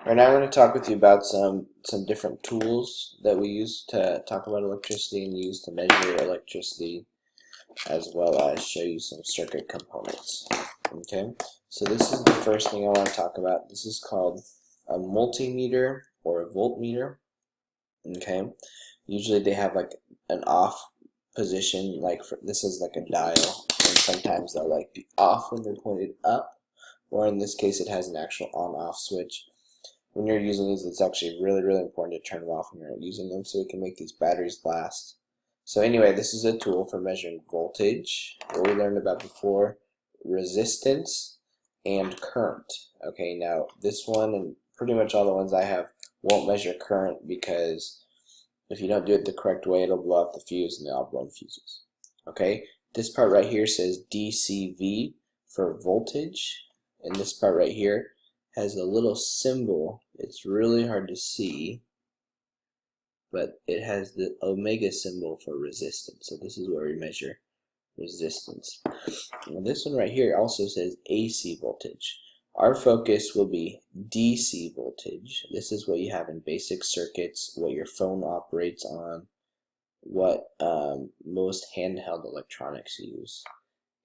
Right now I'm going to talk with you about some different tools that we use to talk about electricity and use to measure electricity, as well as show you some circuit components. Okay, so this is the first thing I want to talk about. This is called a multimeter or a voltmeter. Okay, usually they have like an off position, this is like a dial, and sometimes they'll like be off when they're pointed up, or in this case it has an actual on-off switch. When you're using these, it's actually really important to turn them off when you're not using them so we can make these batteries last. So anyway, this is a tool for measuring voltage, what we learned about before, resistance, and current. Okay, now this one and pretty much all the ones I have won't measure current because if you don't do it the correct way, it'll blow up the fuse and they'll all blow fuses. Okay, this part right here says DCV for voltage, and this part right here has a little symbol. It's really hard to see, but it has the omega symbol for resistance. So this is where we measure resistance. Now this one right here also says AC voltage. Our focus will be DC voltage. This is what you have in basic circuits, what your phone operates on, what most handheld electronics use.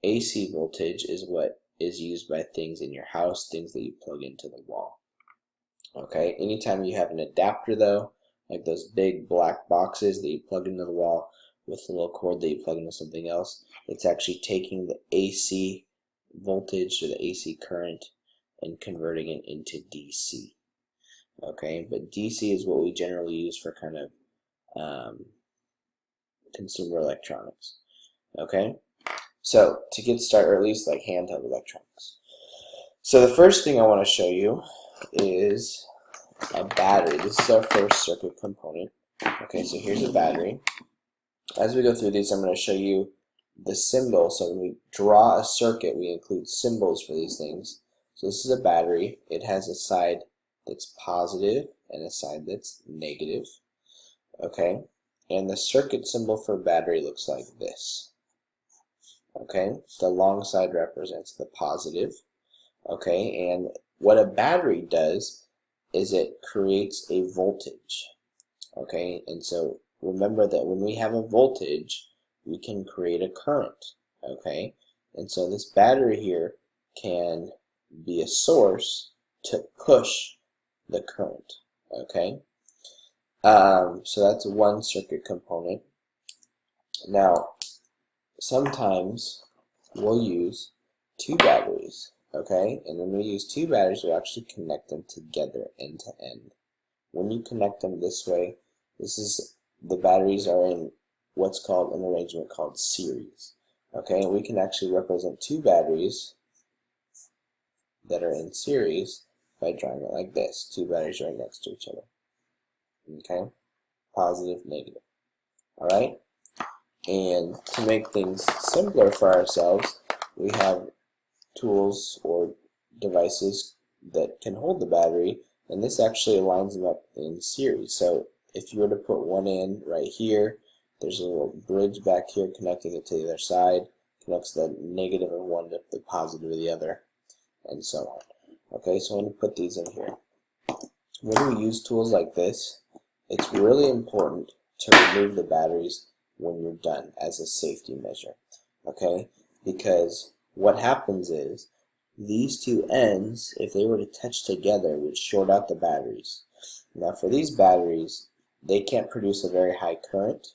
AC voltage is what is used by things in your house, things that you plug into the wall. Okay, anytime you have an adapter though, like those big black boxes that you plug into the wall with a little cord that you plug into something else, it's actually taking the AC voltage or the AC current and converting it into DC. Okay, but DC is what we generally use for kind of consumer electronics. Okay, so to get started, or at least like handheld electronics. So the first thing I want to show you is a battery. This is our first circuit component. Okay, so here's a battery. As we go through these, I'm going to show you the symbol. So when we draw a circuit, we include symbols for these things. So this is a battery. It has a side that's positive and a side that's negative. Okay, and the circuit symbol for battery looks like this. Okay, the long side represents the positive. Okay, and what a battery does is it creates a voltage. Okay, and so remember that when we have a voltage, we can create a current. Okay, and so this battery here can be a source to push the current. Okay, so that's one circuit component. Now, sometimes we'll use two batteries, okay? And when we use two batteries, we'll actually connect them together end to end. When you connect them this way, the batteries are in what's called an arrangement called series, okay? And we can actually represent two batteries that are in series by drawing it like this, two batteries right next to each other, okay? Positive, negative, all right? And to make things simpler for ourselves, we have tools or devices that can hold the battery, and this actually lines them up in series. So if you were to put one in right here, there's a little bridge back here connecting it to the other side, connects the negative of one to the positive of the other, and so on. Okay, so I'm going to put these in here. When we use tools like this, it's really important to remove the batteries when you're done as a safety measure, okay? Because what happens is these two ends, if they were to touch together, would short out the batteries. Now for these batteries, they can't produce a very high current,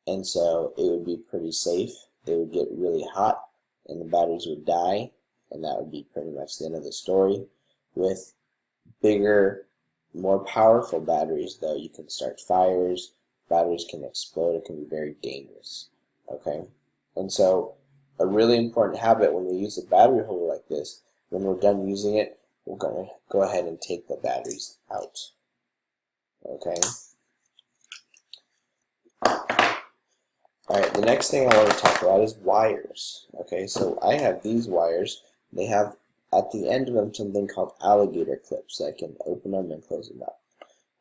and so it would be pretty safe. They would get really hot and the batteries would die, and that would be pretty much the end of the story. With bigger, more powerful batteries though, you can start fires, batteries can explode, it can be very dangerous, okay? And so a really important habit when we use a battery holder like this, when we're done using it, we're going to go ahead and take the batteries out, okay? Alright, the next thing I want to talk about is wires, okay? So I have these wires. They have at the end of them something called alligator clips that can open them and close them up.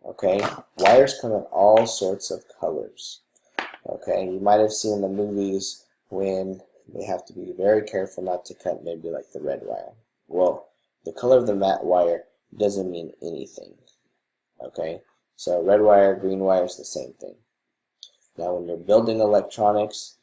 Okay, wires come in all sorts of colors. Okay, you might have seen the movies when they have to be very careful not to cut maybe like the red wire. Well, the color of the matte wire doesn't mean anything. Okay, so red wire, green wire is the same thing. Now when you're building electronics,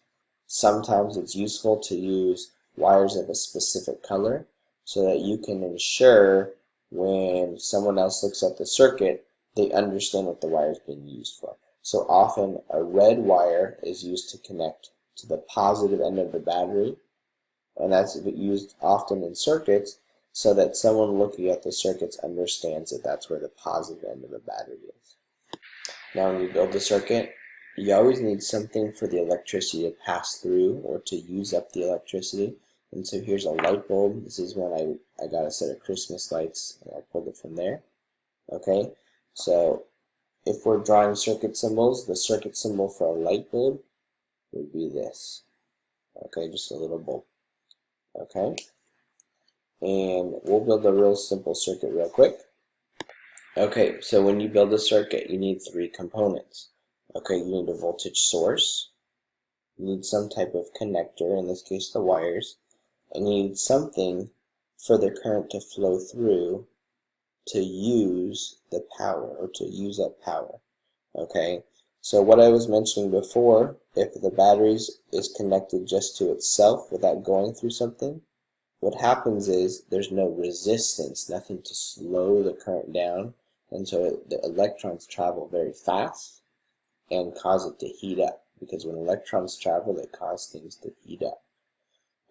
sometimes it's useful to use wires of a specific color so that you can ensure when someone else looks at the circuit, they understand what the wire is being used for. So often a red wire is used to connect to the positive end of the battery, and that's used often in circuits so that someone looking at the circuits understands that that's where the positive end of the battery is. Now when you build the circuit, you always need something for the electricity to pass through or to use up the electricity. And so here's a light bulb. This is when I got a set of Christmas lights and I pulled it from there. Okay, so if we're drawing circuit symbols, the circuit symbol for a light bulb would be this. Okay, just a little bulb. Okay, and we'll build a real simple circuit real quick. Okay, so when you build a circuit, you need three components. Okay, you need a voltage source, you need some type of connector, in this case the wires, and you need something for the current to flow through to use the power, or to use up power. Okay, so what I was mentioning before, if the battery is connected just to itself without going through something, what happens is there's no resistance, nothing to slow the current down, and so the electrons travel very fast and cause it to heat up, because when electrons travel, they cause things to heat up.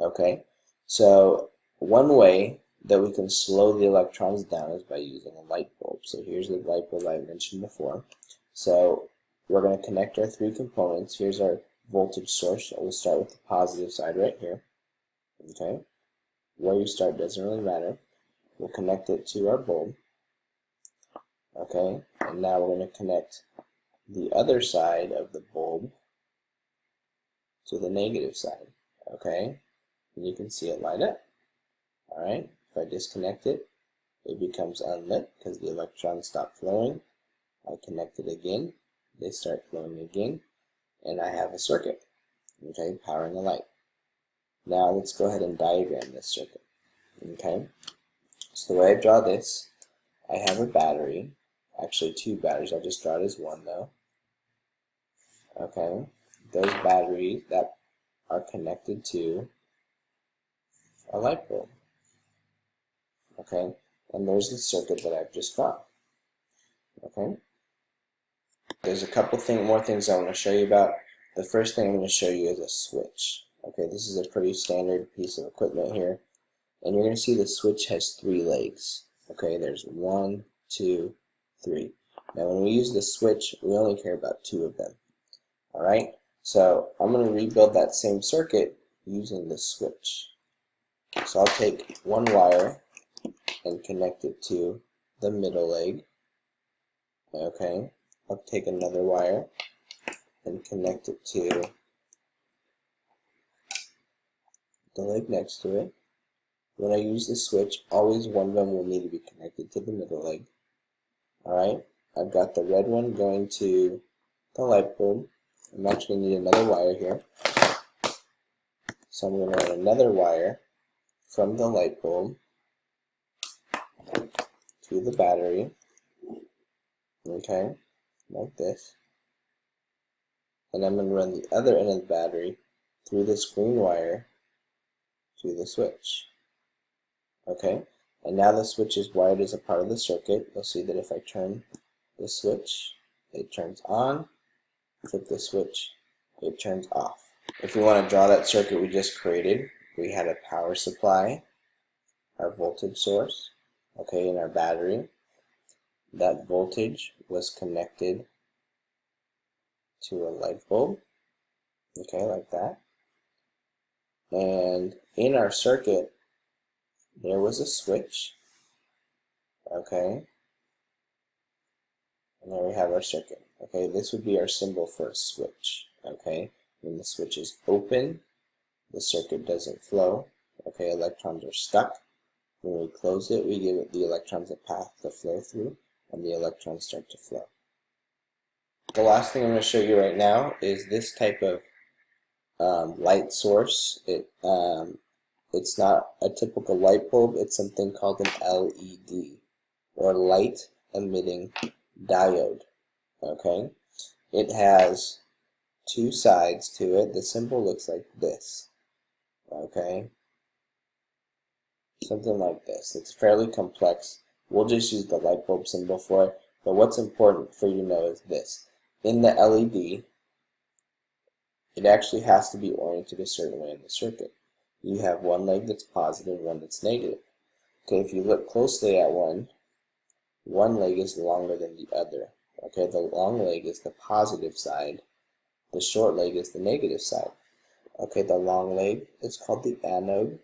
Okay, so one way that we can slow the electrons down is by using a light bulb. So here's the light bulb I mentioned before. So we're going to connect our three components. Here's our voltage source. So we'll start with the positive side right here. Okay, where you start doesn't really matter. We'll connect it to our bulb. Okay, and now we're going to connect the other side of the bulb to the negative side. Okay, and you can see it light up. Alright, if I disconnect it, it becomes unlit because the electrons stop flowing. I connect it again, they start flowing again, and I have a circuit, okay, powering a light. Now let's go ahead and diagram this circuit. Okay, so the way I draw this, I have a battery, actually two batteries, I'll just draw it as one though. Okay, those batteries that are connected to a light bulb. Okay, and there's the circuit that I've just drawn. Okay, there's a couple more things I want to show you about. The first thing I'm going to show you is a switch. Okay, this is a pretty standard piece of equipment here, and you're going to see the switch has three legs. Okay, there's 1, 2, 3. Now when we use the switch, we only care about two of them. Alright, so I'm going to rebuild that same circuit using the switch. So I'll take one wire and connect it to the middle leg. Okay, I'll take another wire and connect it to the leg next to it. When I use the switch, always one of them will need to be connected to the middle leg. Alright, I've got the red one going to the light bulb. I'm actually going to need another wire here. So I'm going to run another wire from the light bulb to the battery, okay, like this. And I'm going to run the other end of the battery through this green wire to the switch. Okay, and now the switch is wired as a part of the circuit. You'll see that if I turn the switch, it turns on. Flip the switch, it turns off. If we want to draw that circuit we just created, we had a power supply, our voltage source, okay, and our battery. That voltage was connected to a light bulb, okay, like that. And in our circuit, there was a switch, okay, and there we have our circuit. Okay, this would be our symbol for a switch. Okay, when the switch is open, the circuit doesn't flow. Okay, electrons are stuck. When we close it, we give the electrons a path to flow through, and the electrons start to flow. The last thing I'm going to show you right now is this type of light source. It's not a typical light bulb. It's something called an LED. or light emitting diode. Okay, it has two sides to it. The symbol looks like this. Okay, something like this. It's fairly complex. We'll just use the light bulb symbol for it. But what's important for you to know is this. In the LED, it actually has to be oriented a certain way in the circuit. You have one leg that's positive, one that's negative. Okay, if you look closely at one leg is longer than the other. Okay, the long leg is the positive side. The short leg is the negative side. Okay, the long leg is called the anode.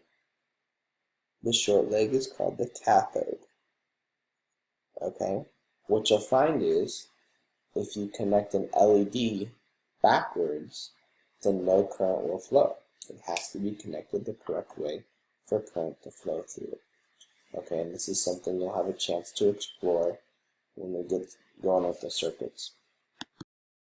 The short leg is called the cathode. Okay, what you'll find is if you connect an LED backwards, then no current will flow. It has to be connected the correct way for current to flow through it. Okay, and this is something you'll have a chance to explore when we get going with the circuits.